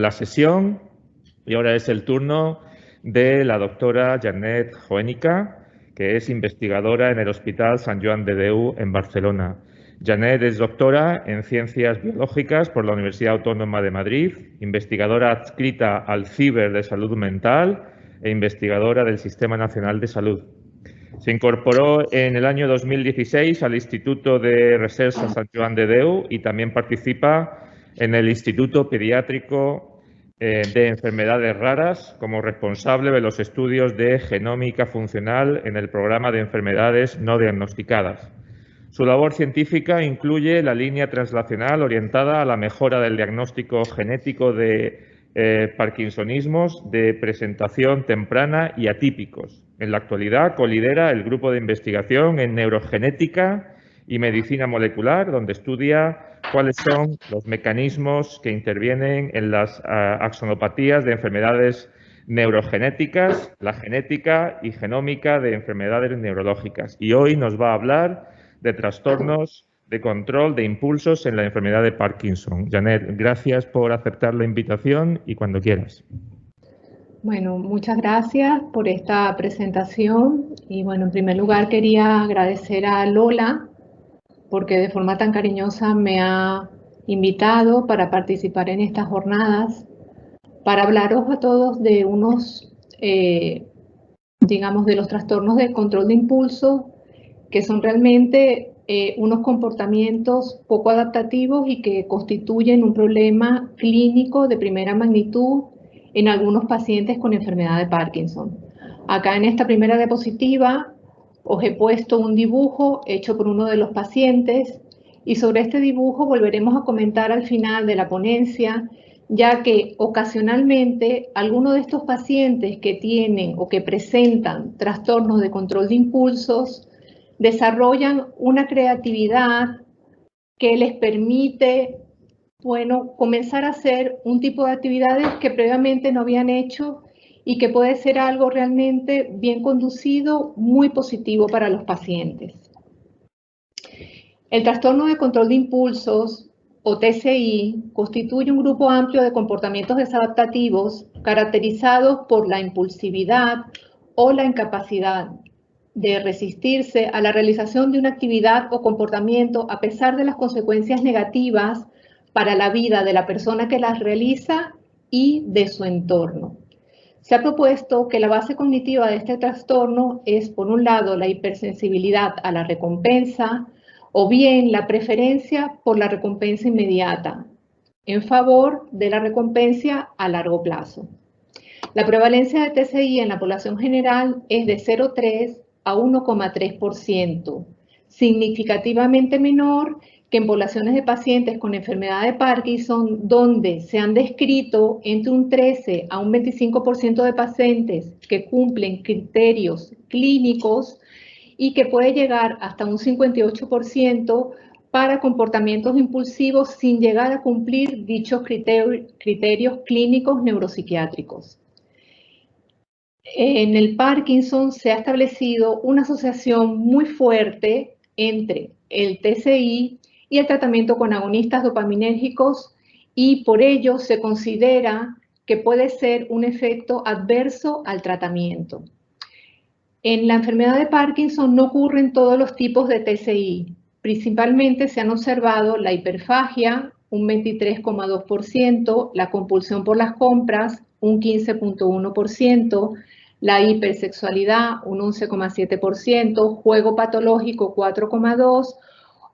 la sesión y ahora es el turno de la doctora Janet Joénica, que es investigadora en el Hospital Sant Joan de Déu en Barcelona. Janet es doctora en Ciencias Biológicas por la Universidad Autónoma de Madrid, investigadora adscrita al CIBER de Salud Mental e investigadora del Sistema Nacional de Salud. Se incorporó en el año 2016 al Instituto de Recerca Sant Joan de Déu y también participa en el Instituto Pediátrico de Enfermedades Raras como responsable de los estudios de genómica funcional en el programa de enfermedades no diagnosticadas. Su labor científica incluye la línea translacional orientada a la mejora del diagnóstico genético de parkinsonismos de presentación temprana y atípicos. En la actualidad colidera el grupo de investigación en neurogenética y medicina molecular, donde estudia cuáles son los mecanismos que intervienen en las axonopatías de enfermedades neurogenéticas, la genética y genómica de enfermedades neurológicas. Y hoy nos va a hablar de trastornos de control de impulsos en la enfermedad de Parkinson. Janet, gracias por aceptar la invitación y cuando quieras. Bueno, muchas gracias por esta presentación y bueno, en primer lugar quería agradecer a Lola porque de forma tan cariñosa me ha invitado para participar en estas jornadas, para hablaros a todos de unos, digamos, de los trastornos del control de impulso, que son realmente unos comportamientos poco adaptativos y que constituyen un problema clínico de primera magnitud en algunos pacientes con enfermedad de Parkinson. Acá en esta primera diapositiva os he puesto un dibujo hecho por uno de los pacientes y sobre este dibujo volveremos a comentar al final de la ponencia, ya que ocasionalmente algunos de estos pacientes que tienen o que presentan trastornos de control de impulsos desarrollan una creatividad que les permite, bueno, comenzar a hacer un tipo de actividades que previamente no habían hecho y que puede ser algo realmente bien conducido, muy positivo para los pacientes. El trastorno de control de impulsos, o TCI, constituye un grupo amplio de comportamientos desadaptativos caracterizados por la impulsividad o la incapacidad de resistirse a la realización de una actividad o comportamiento a pesar de las consecuencias negativas para la vida de la persona que las realiza y de su entorno. Se ha propuesto que la base cognitiva de este trastorno es, por un lado, la hipersensibilidad a la recompensa o bien la preferencia por la recompensa inmediata en favor de la recompensa a largo plazo. La prevalencia de TCI en la población general es de 0,3 a 1,3%, significativamente menor que en poblaciones de pacientes con enfermedad de Parkinson, donde se han descrito entre un 13 a un 25% de pacientes que cumplen criterios clínicos y que puede llegar hasta un 58% para comportamientos impulsivos sin llegar a cumplir dichos criterios clínicos neuropsiquiátricos. En el Parkinson se ha establecido una asociación muy fuerte entre el TCI y el tratamiento con agonistas dopaminérgicos y por ello se considera que puede ser un efecto adverso al tratamiento. En la enfermedad de Parkinson no ocurren todos los tipos de TCI. Principalmente se han observado la hiperfagia, un 23,2%, la compulsión por las compras, un 15,1%, la hipersexualidad, un 11,7%, juego patológico, 4,2%,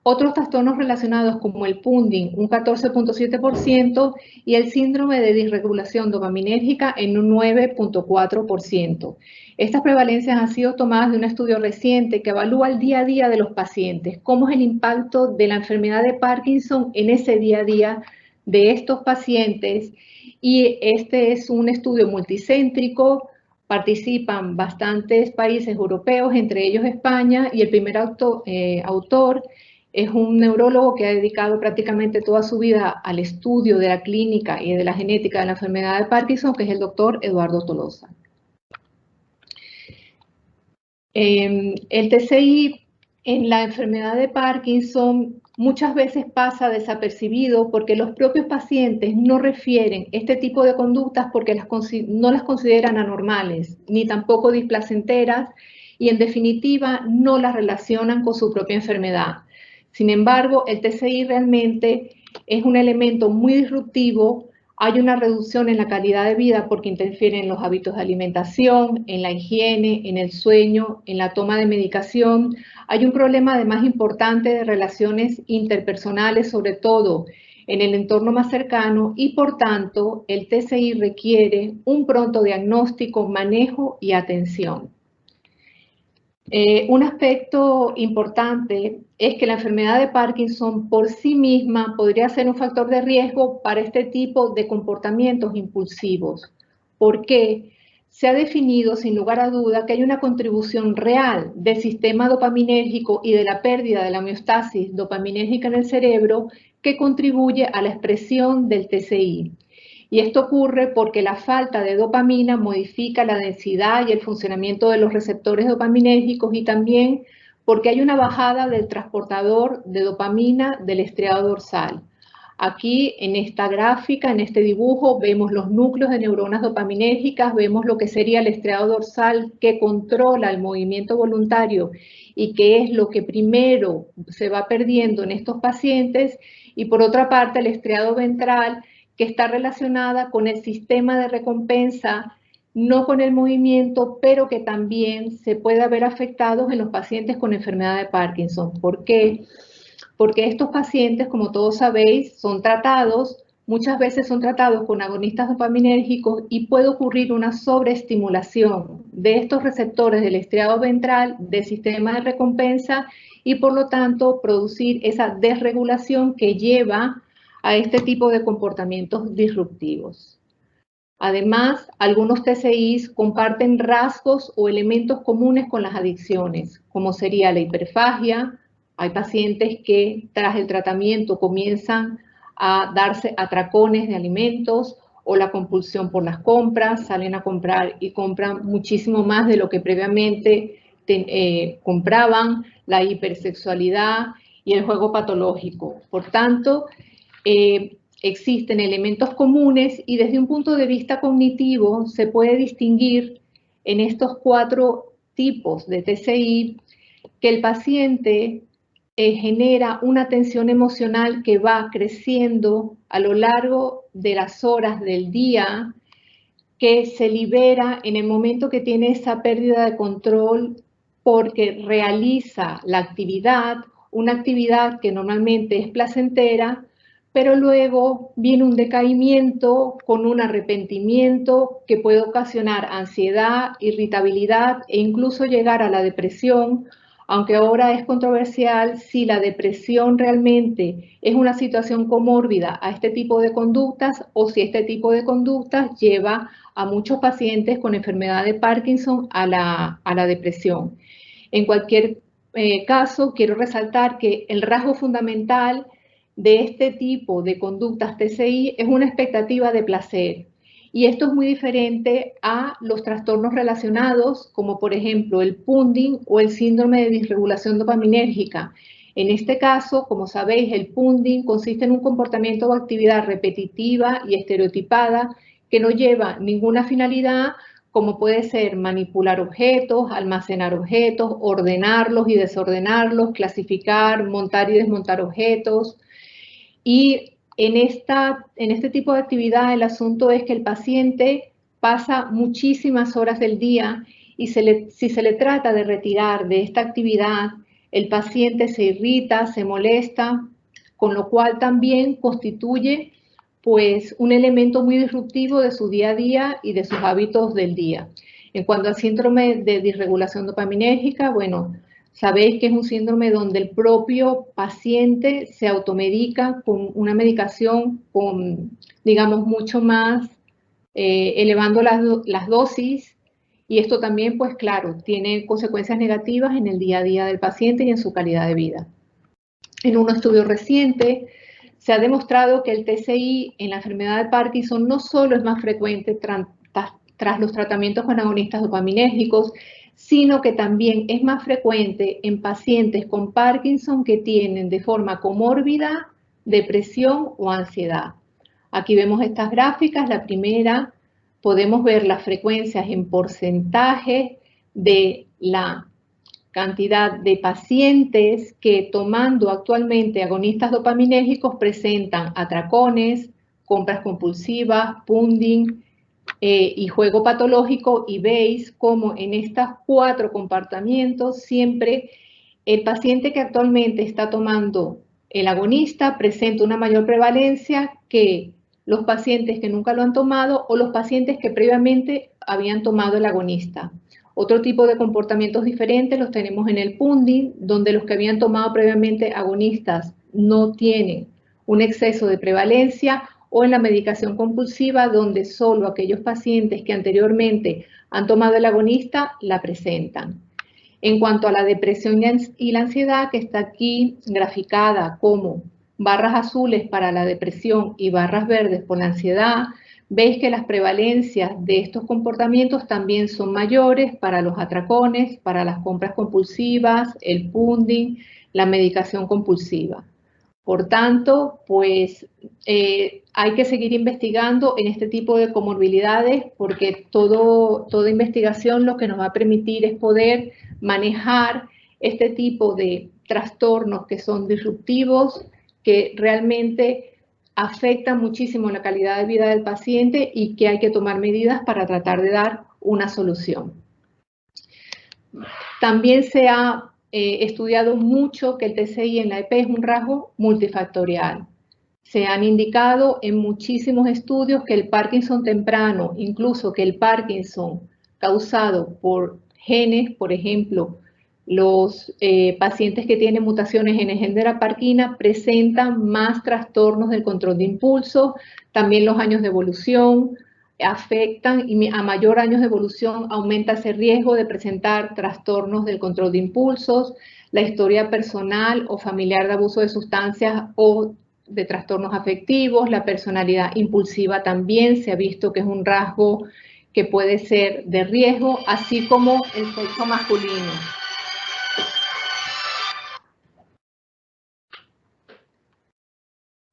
otros trastornos relacionados como el punding, un 14,7%, y el síndrome de disregulación dopaminérgica en un 9,4%. Estas prevalencias han sido tomadas de un estudio reciente que evalúa el día a día de los pacientes, cómo es el impacto de la enfermedad de Parkinson en ese día a día de estos pacientes. Y este es un estudio multicéntrico, participan bastantes países europeos, entre ellos España, y el primer autor es un neurólogo que ha dedicado prácticamente toda su vida al estudio de la clínica y de la genética de la enfermedad de Parkinson, que es el doctor Eduardo Tolosa. El TCI en la enfermedad de Parkinson muchas veces pasa desapercibido porque los propios pacientes no refieren este tipo de conductas porque no las consideran anormales, ni tampoco displacenteras, y en definitiva no las relacionan con su propia enfermedad. Sin embargo, el TCI realmente es un elemento muy disruptivo. Hay una reducción en la calidad de vida porque interfiere en los hábitos de alimentación, en la higiene, en el sueño, en la toma de medicación. Hay un problema además importante de relaciones interpersonales, sobre todo en el entorno más cercano, y por tanto el TCI requiere un pronto diagnóstico, manejo y atención. Un aspecto importante es que la enfermedad de Parkinson por sí misma podría ser un factor de riesgo para este tipo de comportamientos impulsivos. ¿Por qué? Se ha definido sin lugar a duda que hay una contribución real del sistema dopaminérgico y de la pérdida de la homeostasis dopaminérgica en el cerebro que contribuye a la expresión del TCI. Y esto ocurre porque la falta de dopamina modifica la densidad y el funcionamiento de los receptores dopaminérgicos y también porque hay una bajada del transportador de dopamina del estriado dorsal. Aquí en esta gráfica, en este dibujo, vemos los núcleos de neuronas dopaminérgicas, vemos lo que sería el estriado dorsal que controla el movimiento voluntario y que es lo que primero se va perdiendo en estos pacientes, y por otra parte el estriado ventral, que está relacionada con el sistema de recompensa, no con el movimiento, pero que también se puede ver afectados en los pacientes con enfermedad de Parkinson. ¿Por qué? Porque estos pacientes, como todos sabéis, muchas veces son tratados con agonistas dopaminérgicos y puede ocurrir una sobreestimulación de estos receptores del estriado ventral, del sistema de recompensa, y por lo tanto producir esa desregulación que lleva a este tipo de comportamientos disruptivos. Además, algunos TCIs comparten rasgos o elementos comunes con las adicciones, como sería la hiperfagia. Hay pacientes que tras el tratamiento comienzan a darse atracones de alimentos, o la compulsión por las compras, salen a comprar y compran muchísimo más de lo que previamente compraban, la hipersexualidad y el juego patológico. Por tanto, existen elementos comunes y desde un punto de vista cognitivo se puede distinguir en estos 4 tipos de TCI que el paciente genera una tensión emocional que va creciendo a lo largo de las horas del día, que se libera en el momento que tiene esa pérdida de control porque realiza la actividad, una actividad que normalmente es placentera, pero luego viene un decaimiento con un arrepentimiento que puede ocasionar ansiedad, irritabilidad e incluso llegar a la depresión, aunque ahora es controversial si la depresión realmente es una situación comórbida a este tipo de conductas o si este tipo de conductas lleva a muchos pacientes con enfermedad de Parkinson a la depresión. En cualquier caso, quiero resaltar que el rasgo fundamental de este tipo de conductas TCI es una expectativa de placer. Y esto es muy diferente a los trastornos relacionados, como por ejemplo el punding o el síndrome de disregulación dopaminérgica. En este caso, como sabéis, el punding consiste en un comportamiento o actividad repetitiva y estereotipada que no lleva ninguna finalidad, como puede ser manipular objetos, almacenar objetos, ordenarlos y desordenarlos, clasificar, montar y desmontar objetos. Y en este tipo de actividad el asunto es que el paciente pasa muchísimas horas del día y si se le trata de retirar de esta actividad, el paciente se irrita, se molesta, con lo cual también constituye pues un elemento muy disruptivo de su día a día y de sus hábitos del día. En cuanto al síndrome de disregulación dopaminérgica, bueno, sabéis que es un síndrome donde el propio paciente se automedica con una medicación con, digamos, mucho más, elevando las dosis, y esto también, pues claro, tiene consecuencias negativas en el día a día del paciente y en su calidad de vida. En un estudio reciente se ha demostrado que el TCI en la enfermedad de Parkinson no solo es más frecuente tras los tratamientos con agonistas dopaminérgicos, sino que también es más frecuente en pacientes con Parkinson que tienen de forma comórbida depresión o ansiedad. Aquí vemos estas gráficas. La primera, podemos ver las frecuencias en porcentaje de la cantidad de pacientes que, tomando actualmente agonistas dopaminérgicos, presentan atracones, compras compulsivas, punding y juego patológico, y veis cómo en estos 4 comportamientos siempre el paciente que actualmente está tomando el agonista presenta una mayor prevalencia que los pacientes que nunca lo han tomado o los pacientes que previamente habían tomado el agonista. Otro tipo de comportamientos diferentes los tenemos en el punding, donde los que habían tomado previamente agonistas no tienen un exceso de prevalencia, o en la medicación compulsiva, donde solo aquellos pacientes que anteriormente han tomado el agonista la presentan. En cuanto a la depresión y la ansiedad, que está aquí graficada como barras azules para la depresión y barras verdes por la ansiedad, veis que las prevalencias de estos comportamientos también son mayores para los atracones, para las compras compulsivas, el punding, la medicación compulsiva. Por tanto, pues hay que seguir investigando en este tipo de comorbilidades, porque toda investigación lo que nos va a permitir es poder manejar este tipo de trastornos que son disruptivos, que realmente afectan muchísimo la calidad de vida del paciente y que hay que tomar medidas para tratar de dar una solución. También se ha estudiado mucho que el TCI en la EP es un rasgo multifactorial. Se han indicado en muchísimos estudios que el Parkinson temprano, incluso que el Parkinson causado por genes, por ejemplo, los pacientes que tienen mutaciones en el gen de la parquina presentan más trastornos del control de impulso, también los años de evolución afectan, y a mayor años de evolución aumenta ese riesgo de presentar trastornos del control de impulsos, la historia personal o familiar de abuso de sustancias o de trastornos afectivos, la personalidad impulsiva también se ha visto que es un rasgo que puede ser de riesgo, así como el sexo masculino.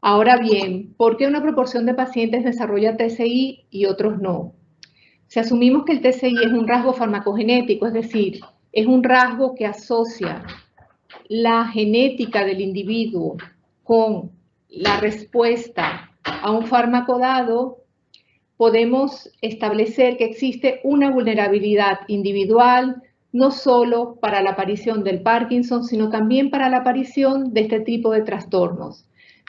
Ahora bien, ¿por qué una proporción de pacientes desarrolla TCI y otros no? Si asumimos que el TCI es un rasgo farmacogenético, es decir, es un rasgo que asocia la genética del individuo con la respuesta a un fármaco dado, podemos establecer que existe una vulnerabilidad individual, no solo para la aparición del Parkinson, sino también para la aparición de este tipo de trastornos.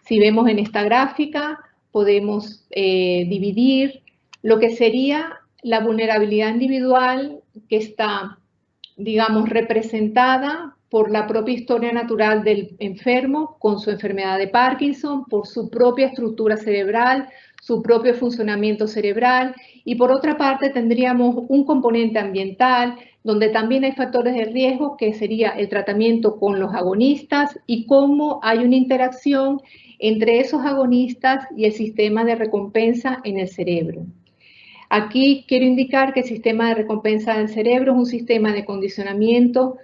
Si vemos en esta gráfica, podemos dividir lo que sería la vulnerabilidad individual, que está, digamos, representada por la propia historia natural del enfermo con su enfermedad de Parkinson, por su propia estructura cerebral, su propio funcionamiento cerebral, y por otra parte tendríamos un componente ambiental donde también hay factores de riesgo, que sería el tratamiento con los agonistas y cómo hay una interacción entre esos agonistas y el sistema de recompensa en el cerebro. Aquí quiero indicar que el sistema de recompensa del cerebro es un sistema de condicionamiento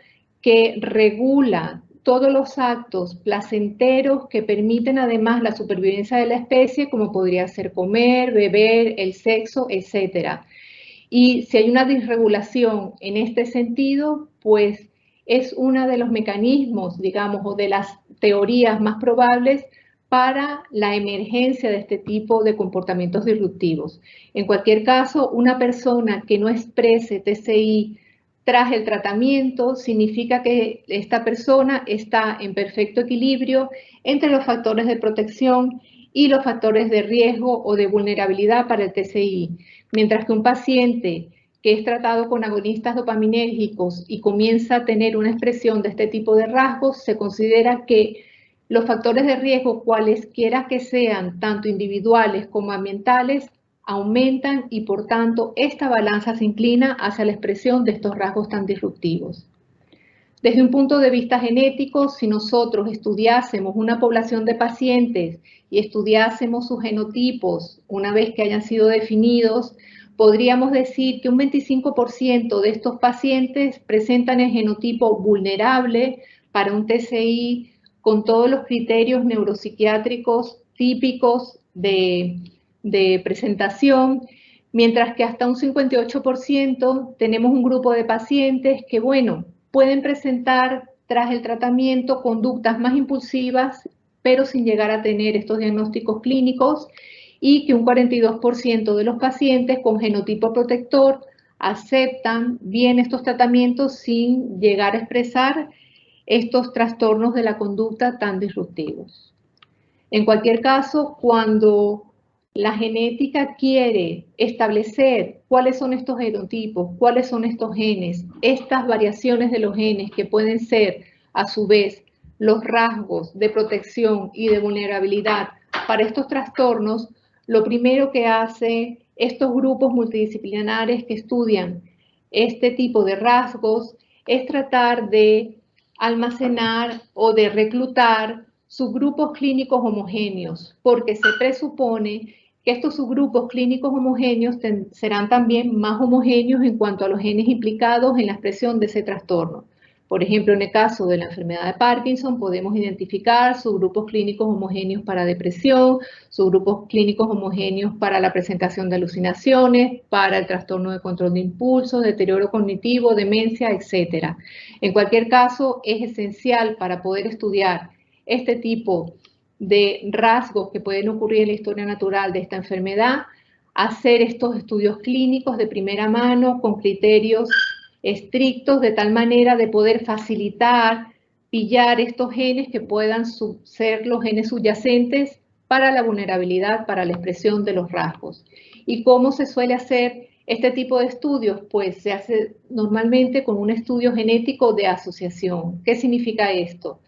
que regula todos los actos placenteros que permiten además la supervivencia de la especie, como podría ser comer, beber, el sexo, etc. Y si hay una disregulación en este sentido, pues es uno de los mecanismos, digamos, o de las teorías más probables para la emergencia de este tipo de comportamientos disruptivos. En cualquier caso, una persona que no exprese TCI tras el tratamiento significa que esta persona está en perfecto equilibrio entre los factores de protección y los factores de riesgo o de vulnerabilidad para el TCI, mientras que un paciente que es tratado con agonistas dopaminérgicos y comienza a tener una expresión de este tipo de rasgos, se considera que los factores de riesgo, cualesquiera que sean, tanto individuales como ambientales, aumentan y por tanto esta balanza se inclina hacia la expresión de estos rasgos tan disruptivos. Desde un punto de vista genético, si nosotros estudiásemos una población de pacientes y estudiásemos sus genotipos una vez que hayan sido definidos, podríamos decir que un 25% de estos pacientes presentan el genotipo vulnerable para un TCI con todos los criterios neuropsiquiátricos típicos de presentación, mientras que hasta un 58% tenemos un grupo de pacientes que, bueno, pueden presentar tras el tratamiento conductas más impulsivas, pero sin llegar a tener estos diagnósticos clínicos, y que un 42% de los pacientes con genotipo protector aceptan bien estos tratamientos sin llegar a expresar estos trastornos de la conducta tan disruptivos. En cualquier caso, cuando la genética quiere establecer cuáles son estos genotipos, cuáles son estos genes, estas variaciones de los genes que pueden ser, a su vez, los rasgos de protección y de vulnerabilidad para estos trastornos, lo primero que hace estos grupos multidisciplinares que estudian este tipo de rasgos es tratar de almacenar o de reclutar subgrupos clínicos homogéneos, porque se presupone que estos subgrupos clínicos homogéneos serán también más homogéneos en cuanto a los genes implicados en la expresión de ese trastorno. Por ejemplo, en el caso de la enfermedad de Parkinson, podemos identificar subgrupos clínicos homogéneos para depresión, subgrupos clínicos homogéneos para la presentación de alucinaciones, para el trastorno de control de impulsos, deterioro cognitivo, demencia, etc. En cualquier caso, es esencial para poder estudiar este tipo de rasgos que pueden ocurrir en la historia natural de esta enfermedad, hacer estos estudios clínicos de primera mano con criterios estrictos de tal manera de poder facilitar, pillar estos genes que puedan ser los genes subyacentes para la vulnerabilidad, para la expresión de los rasgos. ¿Y cómo se suele hacer este tipo de estudios? Pues se hace normalmente con un estudio genético de asociación. ¿Qué significa esto?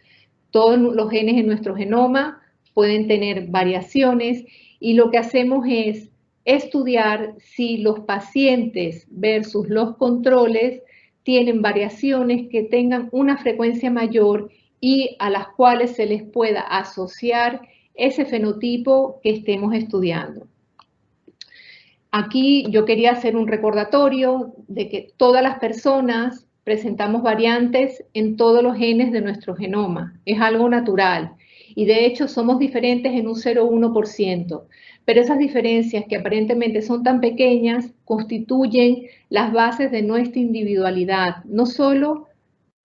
Todos los genes en nuestro genoma pueden tener variaciones y lo que hacemos es estudiar si los pacientes versus los controles tienen variaciones que tengan una frecuencia mayor y a las cuales se les pueda asociar ese fenotipo que estemos estudiando. Aquí yo quería hacer un recordatorio de que todas las personas presentamos variantes en todos los genes de nuestro genoma. Es algo natural. Y de hecho somos diferentes en un 0,1%. Pero esas diferencias que aparentemente son tan pequeñas constituyen las bases de nuestra individualidad, no solo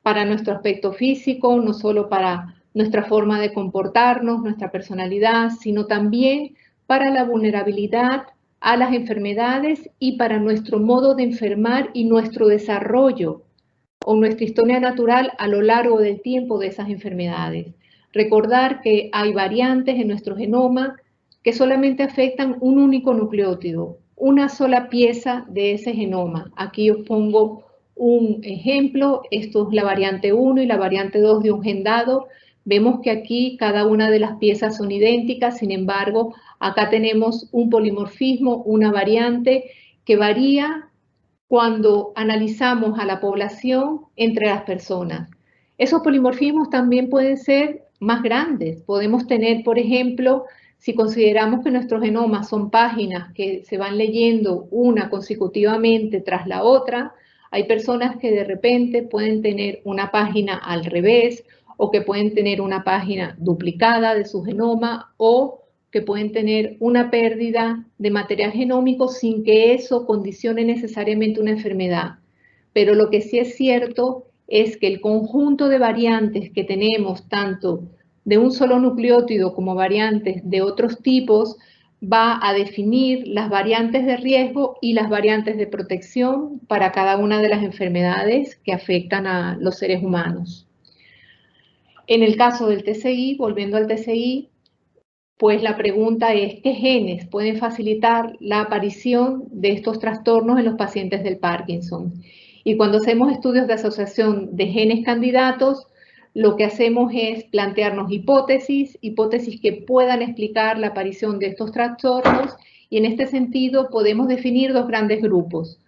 para nuestro aspecto físico, no solo para nuestra forma de comportarnos, nuestra personalidad, sino también para la vulnerabilidad a las enfermedades y para nuestro modo de enfermar y nuestro desarrollo o nuestra historia natural a lo largo del tiempo de esas enfermedades. Recordar que hay variantes en nuestro genoma que solamente afectan un único nucleótido, una sola pieza de ese genoma. Aquí os pongo un ejemplo, esto es la variante 1 y la variante 2 de un gen dado. Vemos que aquí cada una de las piezas son idénticas, sin embargo, acá tenemos un polimorfismo, una variante que varía cuando analizamos a la población entre las personas. Esos polimorfismos también pueden ser más grandes. Podemos tener, por ejemplo, si consideramos que nuestros genomas son páginas que se van leyendo una consecutivamente tras la otra, hay personas que de repente pueden tener una página al revés o que pueden tener una página duplicada de su genoma o que pueden tener una pérdida de material genómico sin que eso condicione necesariamente una enfermedad. Pero lo que sí es cierto es que el conjunto de variantes que tenemos, tanto de un solo nucleótido como variantes de otros tipos, va a definir las variantes de riesgo y las variantes de protección para cada una de las enfermedades que afectan a los seres humanos. En el caso del TCI, volviendo al TCI, pues la pregunta es, ¿qué genes pueden facilitar la aparición de estos trastornos en los pacientes del Parkinson? Y cuando hacemos estudios de asociación de genes candidatos, lo que hacemos es plantearnos hipótesis que puedan explicar la aparición de estos trastornos, y en este sentido podemos definir dos grandes grupos.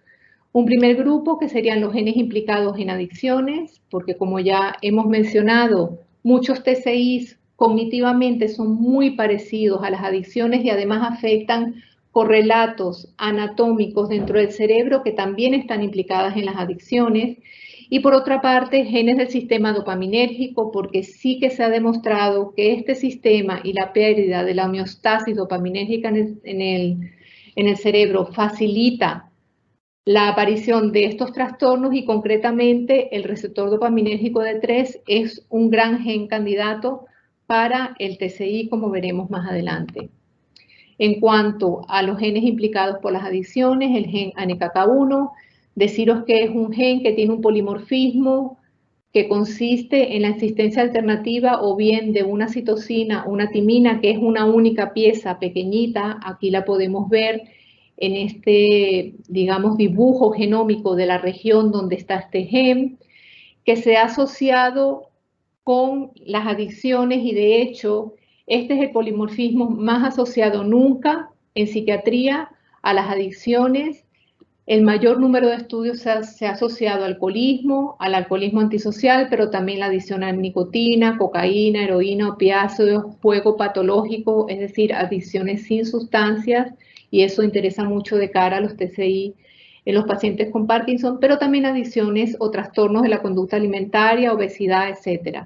Un primer grupo que serían los genes implicados en adicciones, porque como ya hemos mencionado, muchos TCIs cognitivamente son muy parecidos a las adicciones y además afectan correlatos anatómicos dentro del cerebro que también están implicadas en las adicciones. Y por otra parte, genes del sistema dopaminérgico, porque sí que se ha demostrado que este sistema y la pérdida de la homeostasis dopaminérgica en el cerebro facilita la aparición de estos trastornos, y concretamente el receptor dopaminérgico D3 es un gran gen candidato para el TCI, como veremos más adelante. En cuanto a los genes implicados por las adicciones, el gen ANECAK1, deciros que es un gen que tiene un polimorfismo que consiste en la existencia alternativa o bien de una citosina, una timina, que es una única pieza pequeñita, aquí la podemos ver en este, digamos, dibujo genómico de la región donde está este gen, que se ha asociado con las adicciones, y de hecho este es el polimorfismo más asociado nunca en psiquiatría a las adicciones. El mayor número de estudios se ha asociado al alcoholismo antisocial, pero también la adicción a nicotina, cocaína, heroína, opiáceos, juego patológico, es decir, adicciones sin sustancias, y eso interesa mucho de cara a los TCI en los pacientes con Parkinson, pero también adicciones o trastornos de la conducta alimentaria, obesidad, etc.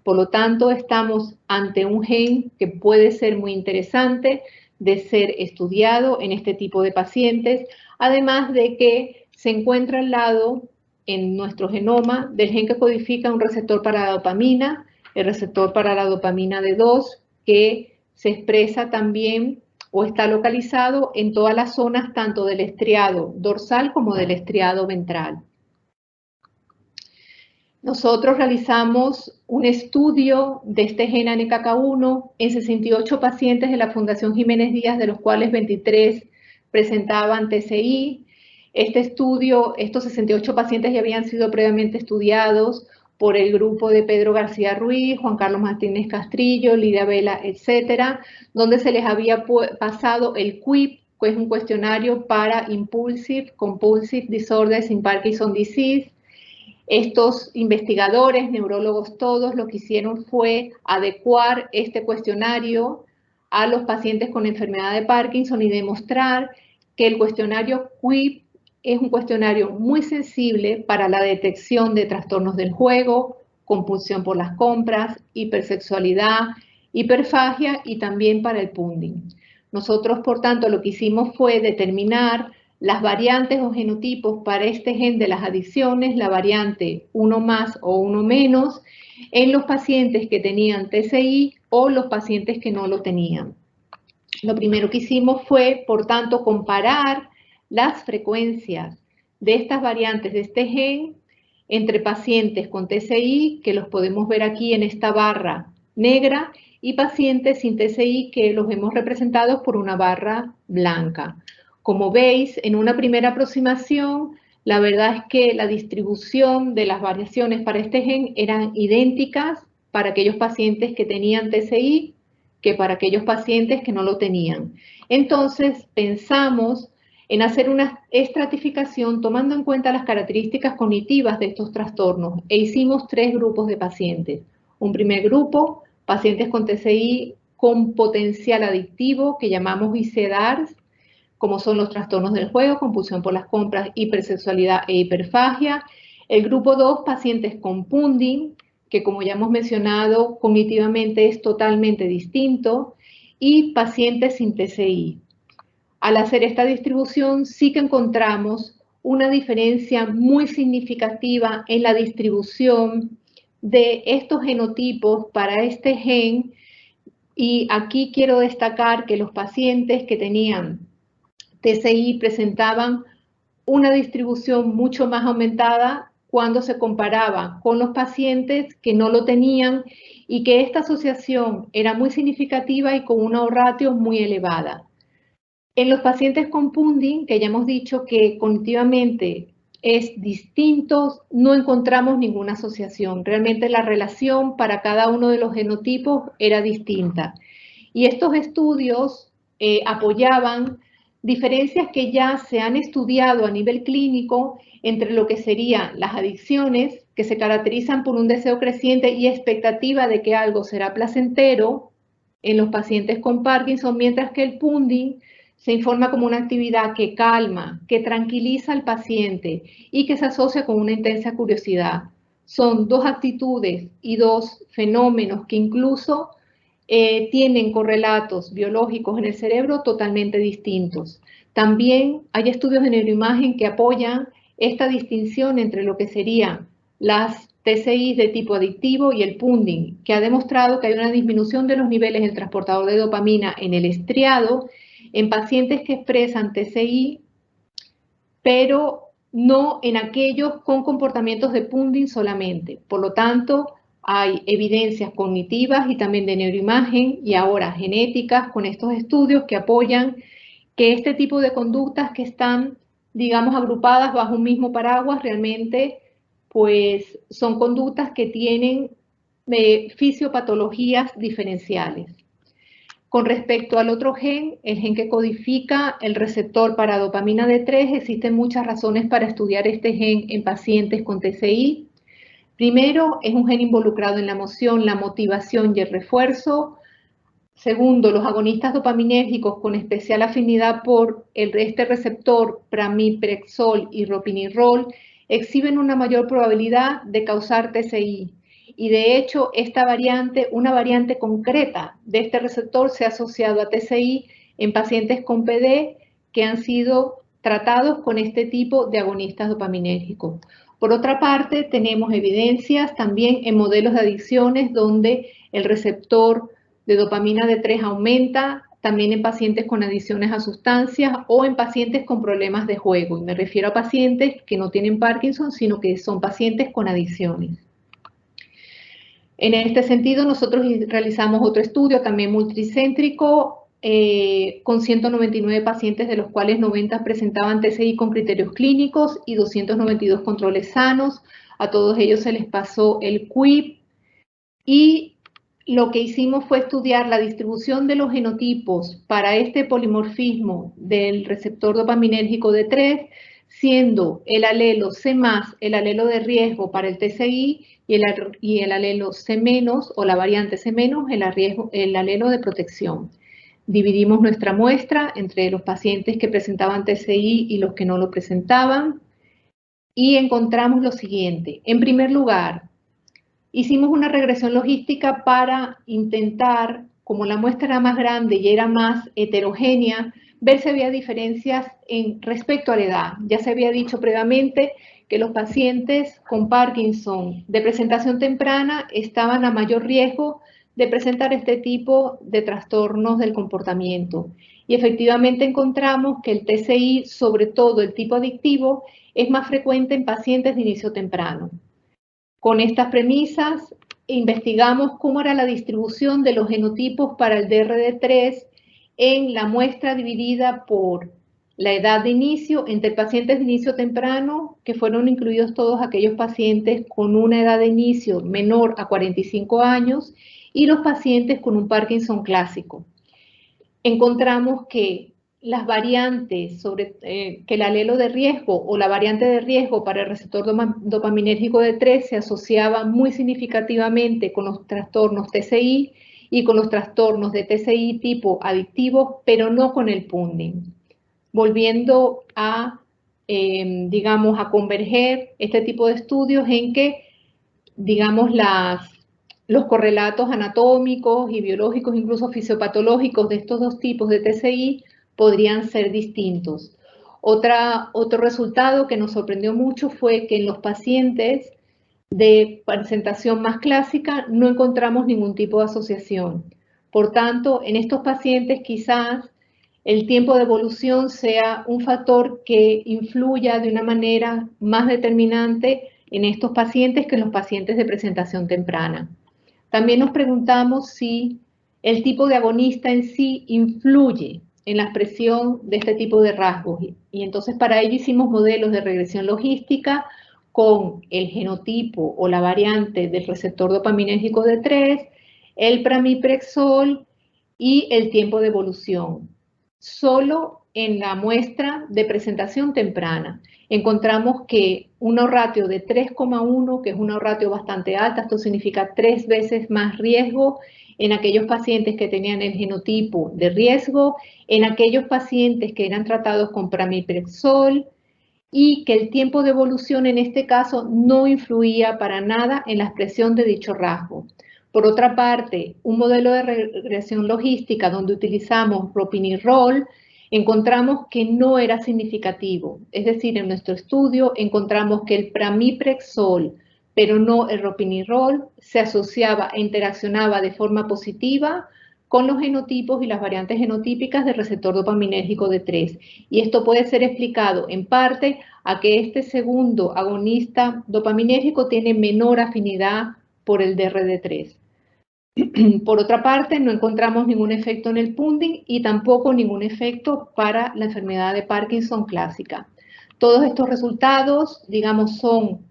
Por lo tanto, estamos ante un gen que puede ser muy interesante de ser estudiado en este tipo de pacientes, además de que se encuentra al lado en nuestro genoma del gen que codifica un receptor para la dopamina, el receptor para la dopamina D2, que se expresa también o está localizado en todas las zonas tanto del estriado dorsal como del estriado ventral. Nosotros realizamos un estudio de este gen ANECAK1 en 68 pacientes de la Fundación Jiménez Díaz, de los cuales 23 presentaban TCI. Este estudio, estos 68 pacientes ya habían sido previamente estudiados por el grupo de Pedro García Ruiz, Juan Carlos Martínez Castrillo, Lidia Vela, etcétera, donde se les había pasado el QIP, que es un cuestionario para Impulsive Compulsive Disorders in Parkinson Disease. Estos investigadores, neurólogos todos, lo que hicieron fue adecuar este cuestionario a los pacientes con enfermedad de Parkinson y demostrar que el cuestionario QIP es un cuestionario muy sensible para la detección de trastornos del juego, compulsión por las compras, hipersexualidad, hiperfagia y también para el punding. Nosotros, por tanto, lo que hicimos fue determinar las variantes o genotipos para este gen de las adicciones, la variante 1 más o 1 menos, en los pacientes que tenían TCI o los pacientes que no lo tenían. Lo primero que hicimos fue, por tanto, comparar las frecuencias de estas variantes de este gen entre pacientes con TCI, que los podemos ver aquí en esta barra negra, y pacientes sin TCI, que los hemos representado por una barra blanca. Como veis, en una primera aproximación, la verdad es que la distribución de las variaciones para este gen eran idénticas para aquellos pacientes que tenían TCI que para aquellos pacientes que no lo tenían. Entonces, pensamos en hacer una estratificación tomando en cuenta las características cognitivas de estos trastornos, e hicimos 3 grupos de pacientes. Un primer grupo, pacientes con TCI con potencial adictivo, que llamamos ICEDARS, como son los trastornos del juego, compulsión por las compras, hipersexualidad e hiperfagia. El grupo 2, pacientes con punding, que como ya hemos mencionado, cognitivamente es totalmente distinto, y pacientes sin TCI. Al hacer esta distribución sí que encontramos una diferencia muy significativa en la distribución de estos genotipos para este gen, y aquí quiero destacar que los pacientes que tenían TCI presentaban una distribución mucho más aumentada cuando se comparaba con los pacientes que no lo tenían, y que esta asociación era muy significativa y con una ratio muy elevada. En los pacientes con punding, que ya hemos dicho que cognitivamente es distinto, no encontramos ninguna asociación. Realmente la relación para cada uno de los genotipos era distinta. Y estos estudios apoyaban diferencias que ya se han estudiado a nivel clínico entre lo que serían las adicciones, que se caracterizan por un deseo creciente y expectativa de que algo será placentero en los pacientes con Parkinson, mientras que el punding se informa como una actividad que calma, que tranquiliza al paciente y que se asocia con una intensa curiosidad. Son dos actitudes y dos fenómenos que incluso tienen correlatos biológicos en el cerebro totalmente distintos. También hay estudios de neuroimagen que apoyan esta distinción entre lo que serían las TCIs de tipo adictivo y el punding, que ha demostrado que hay una disminución de los niveles del transportador de dopamina en el estriado en pacientes que expresan TCI, pero no en aquellos con comportamientos de punding solamente. Por lo tanto, hay evidencias cognitivas y también de neuroimagen y ahora genéticas con estos estudios que apoyan que este tipo de conductas que están, digamos, agrupadas bajo un mismo paraguas realmente pues son conductas que tienen fisiopatologías diferenciales. Con respecto al otro gen, el gen que codifica el receptor para dopamina D3, existen muchas razones para estudiar este gen en pacientes con TCI. Primero, es un gen involucrado en la emoción, la motivación y el refuerzo. Segundo, los agonistas dopaminérgicos con especial afinidad por este receptor pramipexol y ropinirol exhiben una mayor probabilidad de causar TCI. Y de hecho, esta variante, una variante concreta de este receptor se ha asociado a TCI en pacientes con PD que han sido tratados con este tipo de agonistas dopaminérgicos. Por otra parte, tenemos evidencias también en modelos de adicciones donde el receptor de dopamina D3 aumenta, también en pacientes con adicciones a sustancias o en pacientes con problemas de juego. Y me refiero a pacientes que no tienen Parkinson, sino que son pacientes con adicciones. En este sentido, nosotros realizamos otro estudio también multicéntrico con 199 pacientes, de los cuales 90 presentaban TCI con criterios clínicos y 292 controles sanos. A todos ellos se les pasó el QIP y lo que hicimos fue estudiar la distribución de los genotipos para este polimorfismo del receptor dopaminérgico D3, siendo el alelo C+, el alelo de riesgo para el TCI y el alelo C- o la variante C-, el alelo de protección. Dividimos nuestra muestra entre los pacientes que presentaban TCI y los que no lo presentaban y encontramos lo siguiente. En primer lugar, hicimos una regresión logística para intentar, como la muestra era más grande y era más heterogénea, ver si había diferencias respecto a la edad. Ya se había dicho previamente que los pacientes con Parkinson de presentación temprana estaban a mayor riesgo de presentar este tipo de trastornos del comportamiento. Y efectivamente encontramos que el TCI, sobre todo el tipo adictivo, es más frecuente en pacientes de inicio temprano. Con estas premisas, investigamos cómo era la distribución de los genotipos para el DRD3 en la muestra dividida por la edad de inicio, entre pacientes de inicio temprano, que fueron incluidos todos aquellos pacientes con una edad de inicio menor a 45 años, y los pacientes con un Parkinson clásico. Encontramos que las variantes que el alelo de riesgo o la variante de riesgo para el receptor dopaminérgico D3 se asociaba muy significativamente con los trastornos TCI y con los trastornos de TCI tipo adictivo, pero no con el punding. Volviendo a, digamos, a converger este tipo de estudios en que, digamos, los correlatos anatómicos y biológicos, incluso fisiopatológicos de estos dos tipos de TCI podrían ser distintos. Otro resultado que nos sorprendió mucho fue que en los pacientes de presentación más clásica no encontramos ningún tipo de asociación. Por tanto, en estos pacientes quizás el tiempo de evolución sea un factor que influya de una manera más determinante en estos pacientes que en los pacientes de presentación temprana. También nos preguntamos si el tipo de agonista en sí influye en la expresión de este tipo de rasgos. Y entonces para ello hicimos modelos de regresión logística con el genotipo o la variante del receptor dopaminérgico D3, el pramipexol y el tiempo de evolución. Solo en la muestra de presentación temprana encontramos que una ratio de 3,1, que es una ratio bastante alta, esto significa 3 veces más riesgo en aquellos pacientes que tenían el genotipo de riesgo, en aquellos pacientes que eran tratados con pramipexol, y que el tiempo de evolución en este caso no influía para nada en la expresión de dicho rasgo. Por otra parte, un modelo de regresión logística donde utilizamos ropinirol, encontramos que no era significativo. Es decir, en nuestro estudio encontramos que el pramipexol, pero no el ropinirol, se asociaba e interaccionaba de forma positiva con los genotipos y las variantes genotípicas del receptor dopaminérgico D3. Y esto puede ser explicado en parte a que este segundo agonista dopaminérgico tiene menor afinidad por el DRD3. Por otra parte, no encontramos ningún efecto en el punding y tampoco ningún efecto para la enfermedad de Parkinson clásica. Todos estos resultados, digamos, son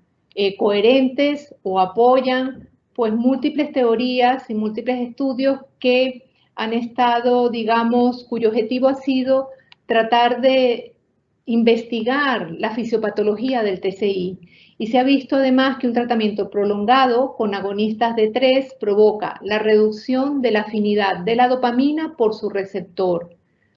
coherentes o apoyan pues múltiples teorías y múltiples estudios que han estado, digamos, cuyo objetivo ha sido tratar de investigar la fisiopatología del TCI. Y se ha visto además que un tratamiento prolongado con agonistas D3 provoca la reducción de la afinidad de la dopamina por su receptor,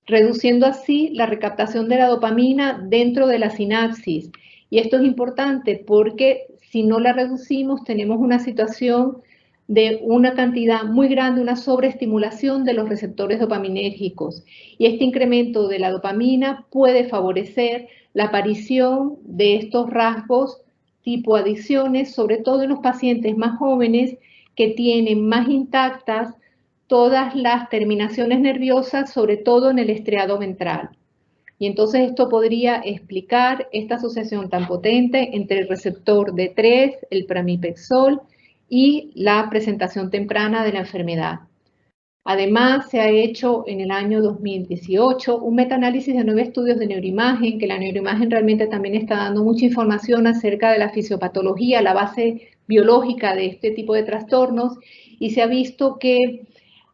reduciendo así la recaptación de la dopamina dentro de la sinapsis. Y esto es importante porque si no la reducimos tenemos una situación de una cantidad muy grande, una sobreestimulación de los receptores dopaminérgicos. Y este incremento de la dopamina puede favorecer la aparición de estos rasgos tipo adicciones, sobre todo en los pacientes más jóvenes que tienen más intactas todas las terminaciones nerviosas, sobre todo en el estriado ventral. Y entonces esto podría explicar esta asociación tan potente entre el receptor D3, el pramipexol, y la presentación temprana de la enfermedad. Además, se ha hecho en el año 2018 un metaanálisis de 9 estudios de neuroimagen, que la neuroimagen realmente también está dando mucha información acerca de la fisiopatología, la base biológica de este tipo de trastornos, y se ha visto que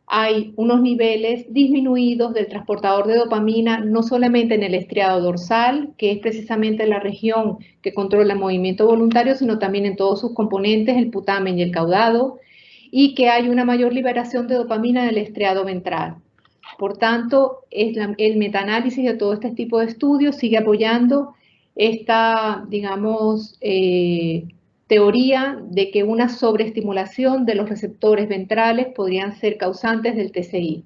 hay unos niveles disminuidos del transportador de dopamina, no solamente en el estriado dorsal, que es precisamente la región que controla el movimiento voluntario, sino también en todos sus componentes, el putamen y el caudado, y que hay una mayor liberación de dopamina en el estriado ventral. Por tanto, el metaanálisis de todo este tipo de estudios sigue apoyando esta, digamos, teoría de que una sobreestimulación de los receptores ventrales podrían ser causantes del TCI.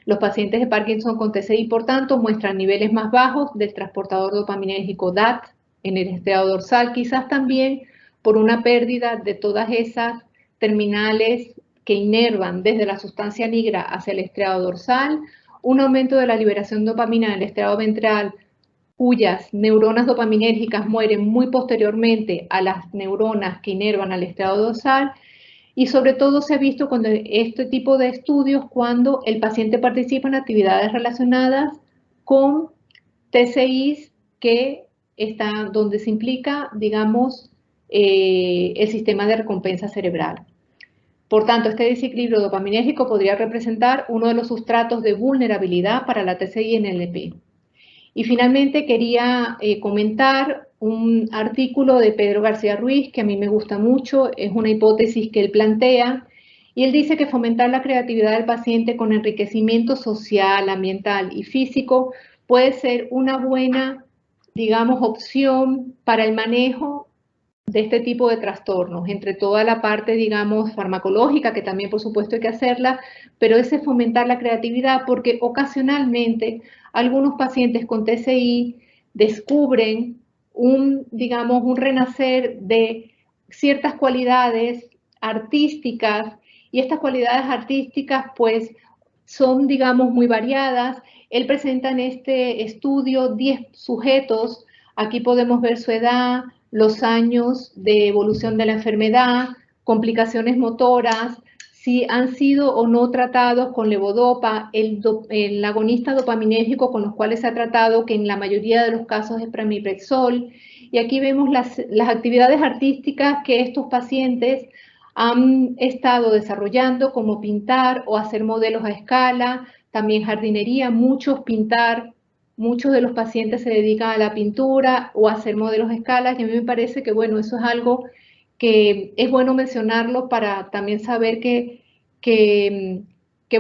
Los pacientes de Parkinson con TCI, por tanto, muestran niveles más bajos del transportador dopaminérgico DAT en el estriado dorsal, quizás también por una pérdida de todas esas terminales que inervan desde la sustancia negra hacia el estriado dorsal, un aumento de la liberación de dopamina en el estriado ventral, cuyas neuronas dopaminérgicas mueren muy posteriormente a las neuronas que inervan al estriado dorsal, y sobre todo se ha visto cuando este tipo de estudios cuando el paciente participa en actividades relacionadas con TCIs que están donde se implica, digamos, el sistema de recompensa cerebral. Por tanto, este desequilibrio dopaminérgico podría representar uno de los sustratos de vulnerabilidad para la TCI en LP. Y finalmente quería comentar un artículo de Pedro García Ruiz que a mí me gusta mucho, es una hipótesis que él plantea, y él dice que fomentar la creatividad del paciente con enriquecimiento social, ambiental y físico puede ser una buena, digamos, opción para el manejo de este tipo de trastornos, entre toda la parte, digamos, farmacológica, que también por supuesto hay que hacerla, pero ese fomentar la creatividad porque ocasionalmente algunos pacientes con TCI descubren digamos, un renacer de ciertas cualidades artísticas y estas cualidades artísticas pues son, digamos, muy variadas. Él presenta en este estudio 10 sujetos, aquí podemos ver su edad, los años de evolución de la enfermedad, complicaciones motoras, si han sido o no tratados con levodopa, el agonista dopaminérgico con los cuales se ha tratado, que en la mayoría de los casos es pramipexol. Y aquí vemos las actividades artísticas que estos pacientes han estado desarrollando, como pintar o hacer modelos a escala, también jardinería, muchos de los pacientes se dedican a la pintura o a hacer modelos a escala, y a mí me parece que, bueno, eso es algo que es bueno mencionarlo para también saber que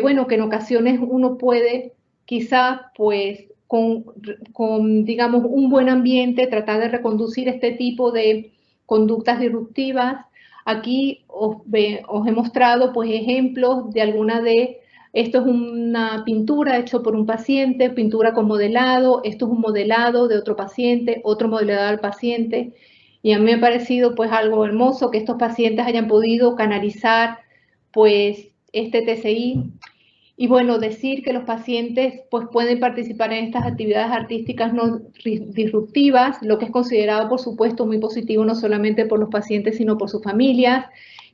bueno, que en ocasiones uno puede quizá pues con digamos un buen ambiente tratar de reconducir este tipo de conductas disruptivas. Aquí os he mostrado pues ejemplos de alguna de, esto es una pintura hecho por un paciente, pintura con modelado, esto es un modelado de otro paciente, otro modelado del paciente, y a mí me ha parecido pues algo hermoso que estos pacientes hayan podido canalizar pues este TCI. Y bueno, decir que los pacientes pues, pueden participar en estas actividades artísticas no disruptivas, lo que es considerado, por supuesto, muy positivo no solamente por los pacientes, sino por sus familias,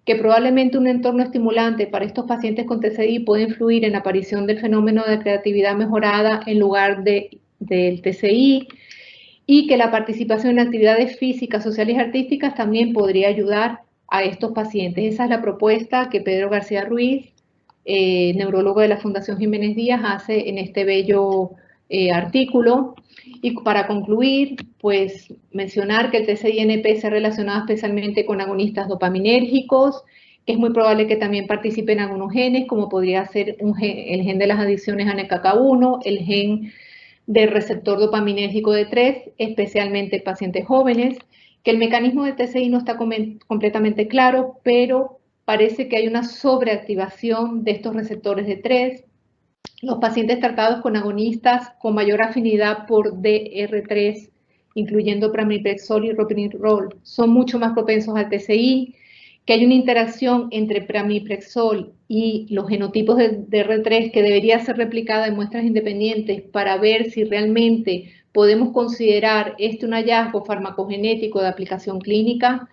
que probablemente un entorno estimulante para estos pacientes con TCI puede influir en la aparición del fenómeno de creatividad mejorada en lugar del TCI, y que la participación en actividades físicas, sociales y artísticas también podría ayudar a estos pacientes. Esa es la propuesta que Pedro García Ruiz, neurólogo de la Fundación Jiménez Díaz, hace en este bello artículo. Y para concluir, pues mencionar que el TCI-NP se ha relacionado especialmente con agonistas dopaminérgicos, que es muy probable que también participen algunos genes, como podría ser el gen de las adicciones a NKK1, el gen del receptor dopaminérgico de 3, especialmente en pacientes jóvenes, que el mecanismo de TCI no está completamente claro, pero parece que hay una sobreactivación de estos receptores de 3. Los pacientes tratados con agonistas con mayor afinidad por DR3, incluyendo pramipexol y ropinirol, son mucho más propensos al TCI, que hay una interacción entre pramipexol y los genotipos de DR3 que debería ser replicada en muestras independientes para ver si realmente podemos considerar un hallazgo farmacogenético de aplicación clínica,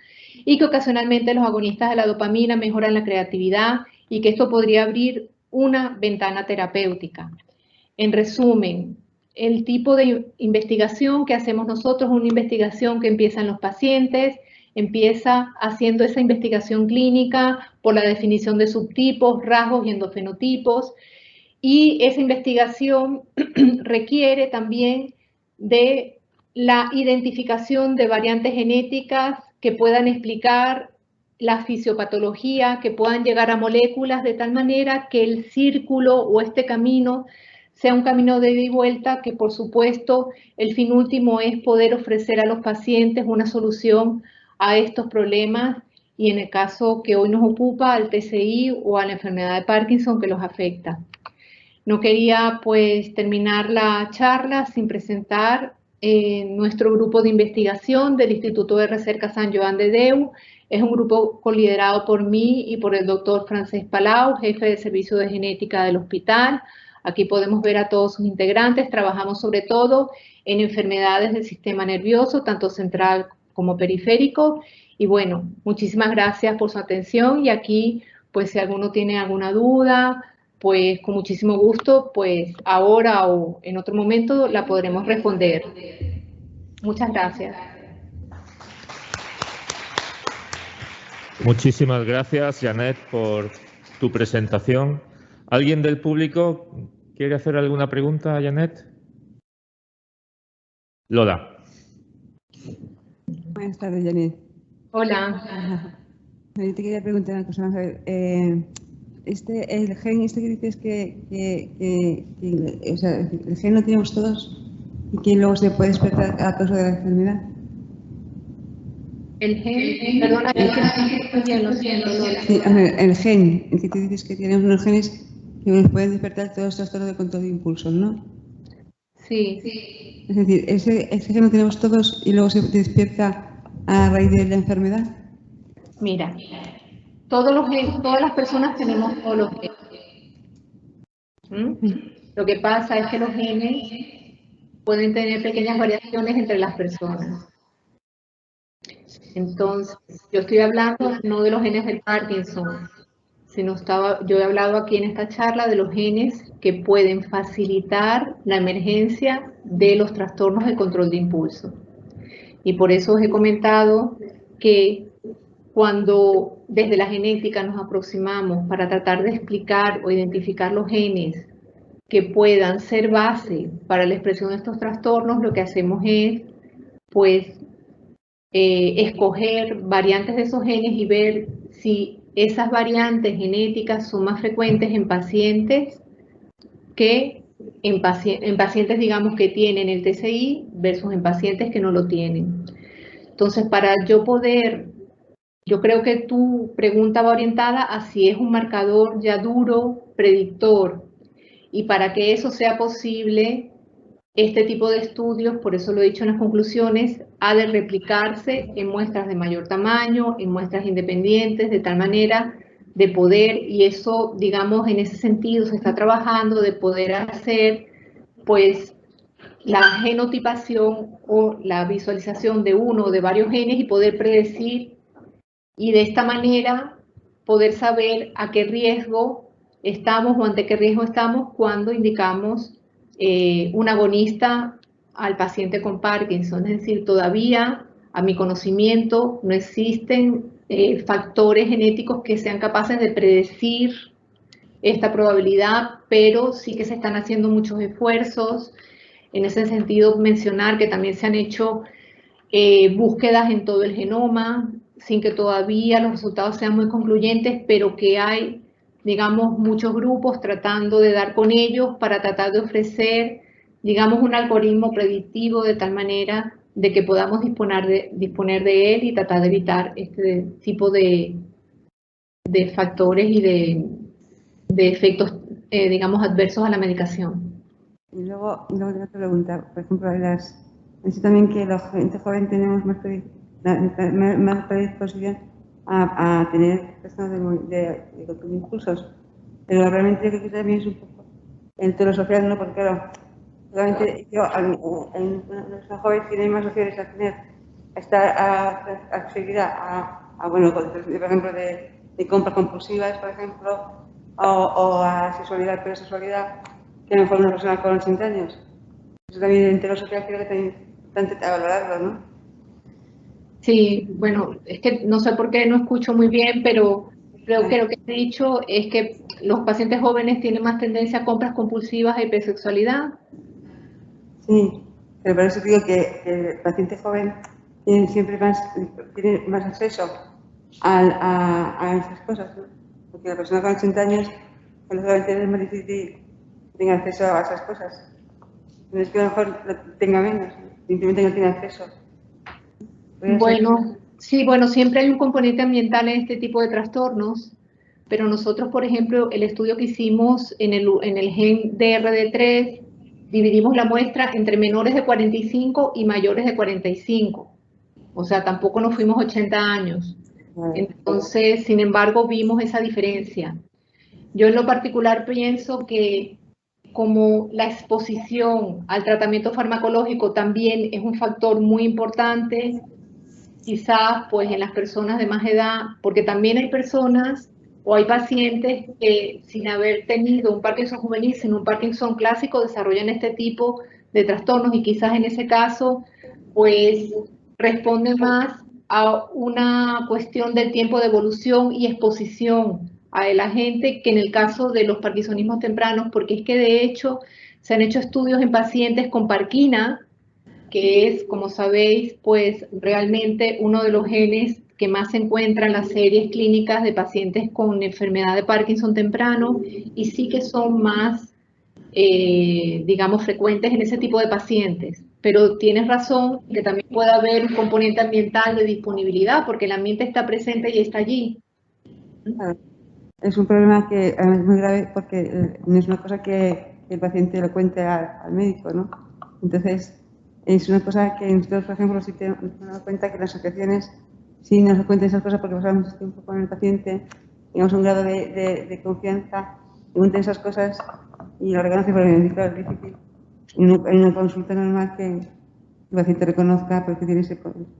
y que ocasionalmente los agonistas de la dopamina mejoran la creatividad y que esto podría abrir una ventana terapéutica. En resumen, el tipo de investigación que hacemos nosotros es una investigación que empieza en los pacientes, empieza haciendo esa investigación clínica por la definición de subtipos, rasgos y endofenotipos, y esa investigación requiere también de la identificación de variantes genéticas que puedan explicar la fisiopatología, que puedan llegar a moléculas de tal manera que el círculo o este camino sea un camino de ida y vuelta, que por supuesto el fin último es poder ofrecer a los pacientes una solución a estos problemas, y en el caso que hoy nos ocupa, al TCI o a la enfermedad de Parkinson que los afecta. No quería pues terminar la charla sin presentar nuestro grupo de investigación del Instituto de Recerca Sant Joan de Déu. Es un grupo liderado por mí y por el doctor Francesc Palau, jefe de servicio de genética del hospital. Aquí podemos ver a todos sus integrantes. Trabajamos sobre todo en enfermedades del sistema nervioso, tanto central como periférico. Y bueno, muchísimas gracias por su atención, y aquí pues si alguno tiene alguna duda, pues con muchísimo gusto, pues ahora o en otro momento la podremos responder. Muchas gracias. Muchísimas gracias, Janet, por tu presentación. ¿Alguien del público quiere hacer alguna pregunta a Janet? Lola. Buenas tardes, Janet. Hola. Yo te quería preguntar una cosa. Vamos a ver. El gen que dices o sea, el gen lo tenemos todos y que luego se puede despertar a causa de la enfermedad. El gen, perdona, lo siento, Lola. Sí, el gen, el que te dices que tenemos unos genes que nos pueden despertar todos los trastornos de control de impulsos, ¿no? Sí. Es decir, ese gen lo tenemos todos y luego se despierta a raíz de la enfermedad. Mira, todas las personas tenemos todos los genes. Lo que pasa es que los genes pueden tener pequeñas variaciones entre las personas. Entonces, yo estoy hablando no de los genes del Parkinson, sino yo he hablado aquí en esta charla de los genes que pueden facilitar la emergencia de los trastornos de control de impulso. Y por eso os he comentado que cuando desde la genética nos aproximamos para tratar de explicar o identificar los genes que puedan ser base para la expresión de estos trastornos, lo que hacemos es, pues, escoger variantes de esos genes y ver si esas variantes genéticas son más frecuentes en pacientes que en pacientes, digamos, que tienen el TCI versus en pacientes que no lo tienen. Entonces, para yo poder, yo creo que tu pregunta va orientada a si es un marcador ya duro, predictor, y para que eso sea posible, este tipo de estudios, por eso lo he dicho en las conclusiones, ha de replicarse en muestras de mayor tamaño, en muestras independientes, de tal manera de poder, y eso, digamos, en ese sentido se está trabajando, de poder hacer, pues, la genotipación o la visualización de uno o de varios genes y poder predecir, y de esta manera poder saber a qué riesgo estamos o ante qué riesgo estamos cuando indicamos un agonista al paciente con Parkinson. Es decir, todavía, a mi conocimiento, no existen factores genéticos que sean capaces de predecir esta probabilidad, pero sí que se están haciendo muchos esfuerzos. En ese sentido, mencionar que también se han hecho búsquedas en todo el genoma, sin que todavía los resultados sean muy concluyentes, pero que hay, digamos, muchos grupos tratando de dar con ellos para tratar de ofrecer, digamos, un algoritmo predictivo de tal manera de que podamos disponer de él y tratar de evitar este tipo de factores y de efectos, digamos, adversos a la medicación. Y luego tengo otra pregunta. Por ejemplo, dice también que la gente joven tenemos más predisposición a tener trastornos de impulsos. Pero realmente yo creo que también es un poco en todo lo social, ¿no? Porque claro, realmente yo, en una joven tiene más opciones a tener esta accesibilidad bueno, por ejemplo, de compras compulsivas, por ejemplo, o a sexualidad, pero sexualidad, que a lo mejor una persona con 80 años. Eso también en entero social creo que también importante valorarlo, ¿no? Sí, bueno, es que no sé por qué no escucho muy bien, pero creo que lo que he dicho es que los pacientes jóvenes tienen más tendencia a compras compulsivas e hipersexualidad. Sí, pero por eso digo que el paciente joven tiene más acceso a esas cosas, ¿no? Porque la persona con 80 años, lógicamente es más difícil que tenga acceso a esas cosas. No es que a lo mejor lo tenga menos, simplemente no tiene acceso. Bueno, sí, bueno, siempre hay un componente ambiental en este tipo de trastornos, pero nosotros, por ejemplo, el estudio que hicimos en el gen DRD3, dividimos la muestra entre menores de 45 y mayores de 45. O sea, tampoco nos fuimos 80 años. Entonces, sin embargo, vimos esa diferencia. Yo en lo particular pienso que como la exposición al tratamiento farmacológico también es un factor muy importante, quizás pues en las personas de más edad, porque también hay personas o hay pacientes que sin haber tenido un Parkinson juvenil, sino un Parkinson clásico, desarrollan este tipo de trastornos y quizás en ese caso pues responde más a una cuestión del tiempo de evolución y exposición a la gente que en el caso de los parkinsonismos tempranos, porque es que de hecho se han hecho estudios en pacientes con Parkina, que es, como sabéis, pues realmente uno de los genes que más se encuentra en las series clínicas de pacientes con enfermedad de Parkinson temprano y sí que son más, digamos, frecuentes en ese tipo de pacientes. Pero tienes razón que también puede haber un componente ambiental de disponibilidad porque el ambiente está presente y está allí. Es un problema que además es muy grave porque no es una cosa que el paciente lo cuente al médico, ¿no? Entonces, es una cosa que nosotros, por ejemplo, sí tenemos cuenta que las asociaciones sí nos cuentan esas cosas porque pasamos mucho tiempo con el paciente, tenemos un grado de confianza, preguntan esas cosas y lo reconoce, porque claro, es difícil. En una consulta normal que el paciente reconozca porque tiene ese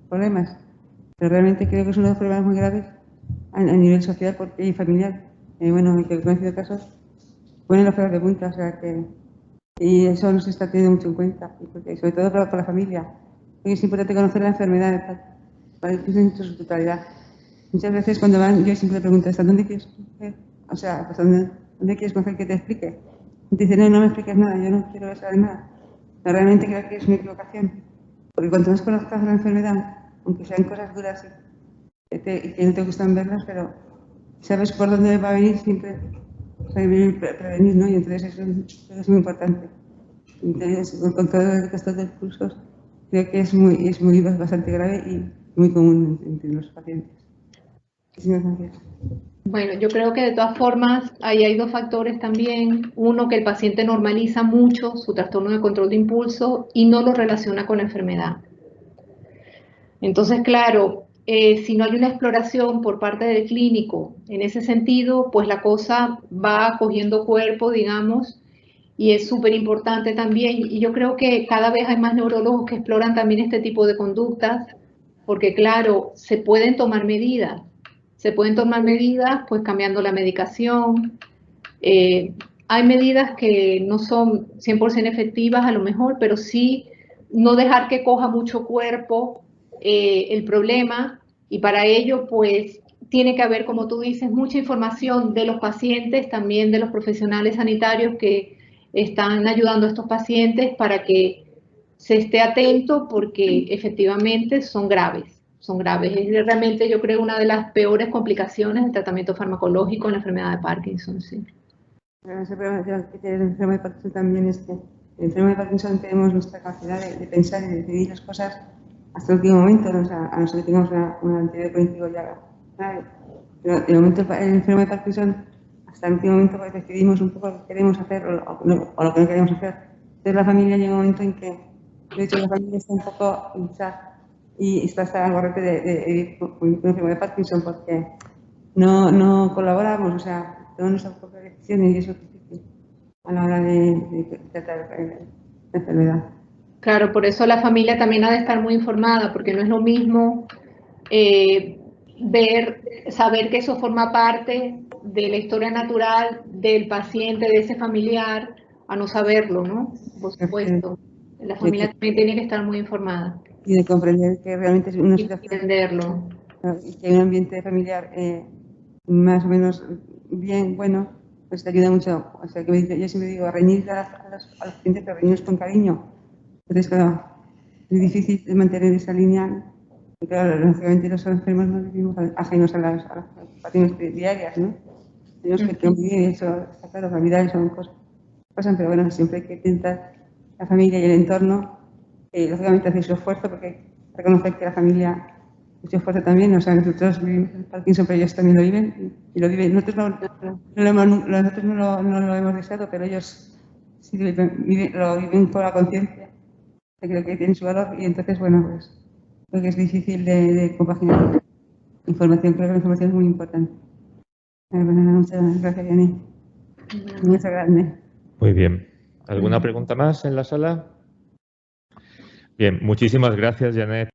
problemas. Pero realmente creo que es uno de los problemas muy graves a nivel social y familiar. Bueno, que he conocido casos, ponen los pelos de punta, o sea que. Y eso no se está teniendo mucho en cuenta, porque, sobre todo para la familia. Es importante conocer la enfermedad para en su totalidad. Muchas veces cuando van, yo siempre pregunto, ¿hasta dónde quieres conocer? O sea, pues, ¿dónde quieres conocer que te explique? Y te dicen, no me expliques nada, yo no quiero saber nada. Pero realmente creo que es una equivocación. Porque cuanto más conozcas la enfermedad, aunque sean cosas duras y que no te gustan verlas, pero sabes por dónde va a venir, siempre prevenir, ¿no? Y entonces eso es muy importante. Entonces, con todo esto del pulso, creo que es bastante grave y muy común entre los pacientes. Muchísimas gracias. Bueno, yo creo que de todas formas ahí hay dos factores también. Uno, que el paciente normaliza mucho su trastorno de control de impulso y no lo relaciona con la enfermedad. Entonces, claro, si no hay una exploración por parte del clínico en ese sentido, pues la cosa va cogiendo cuerpo, digamos, y es súper importante también. Y yo creo que cada vez hay más neurólogos que exploran también este tipo de conductas, porque claro, se pueden tomar medidas. Se pueden tomar medidas pues cambiando la medicación. Hay medidas que no son 100% efectivas a lo mejor, pero sí no dejar que coja mucho cuerpo el problema, y para ello pues tiene que haber, como tú dices, mucha información de los pacientes, también de los profesionales sanitarios que están ayudando a estos pacientes para que se esté atento, porque efectivamente son graves. Son graves. Es realmente, yo creo, una de las peores complicaciones del tratamiento farmacológico en la enfermedad de Parkinson. Sí. Ese problema que tiene el enfermo de Parkinson también es que el enfermo de Parkinson tenemos nuestra capacidad de pensar y de decidir las cosas hasta el último momento, ¿no? O sea, a no ser que tengamos un anterior cognitivo ya grave. Pero de momento el enfermo de Parkinson, hasta el último momento pues, decidimos un poco lo que queremos hacer o lo que no queremos hacer. Entonces la familia llega un momento en que, de hecho, la familia está un poco hinchada y está hasta algo de vivir con un enfermo de Parkinson porque no colaboramos, o sea, todas nuestras propias decisiones y eso es difícil a la hora de tratar la enfermedad. Claro, por eso la familia también ha de estar muy informada, porque no es lo mismo saber que eso forma parte de la historia natural del paciente, de ese familiar, a no saberlo, ¿no? Por supuesto. La familia también tiene que estar muy informada. Y de comprender que realmente es una situación. Entenderlo. Y que hay un ambiente familiar más o menos bien, bueno, pues te ayuda mucho. O sea, que yo siempre digo, reñir a los pacientes, pero reñirlos con cariño. Entonces, claro, es difícil mantener esa línea. Y claro, lógicamente los enfermos no vivimos ajenos a las pacientes diarias, ¿no? Tenemos que convivir, eso está claro, la vida son cosas que pasan, pero bueno, siempre hay que intentar la familia y el entorno, lógicamente hacer su esfuerzo, porque reconocer que la familia mucho esfuerzo también, o sea, nosotros vivimos en Parkinson, pero ellos también lo viven y lo viven. Nosotros no lo hemos deseado, pero ellos sí lo viven con la conciencia de que lo que tiene su valor, y entonces, bueno, pues creo que es difícil de compaginar información, creo que la información es muy importante. Bueno, muchas gracias, Yani. Muchas gracias. Muy bien. ¿Alguna pregunta más en la sala? Bien, muchísimas gracias, Janet.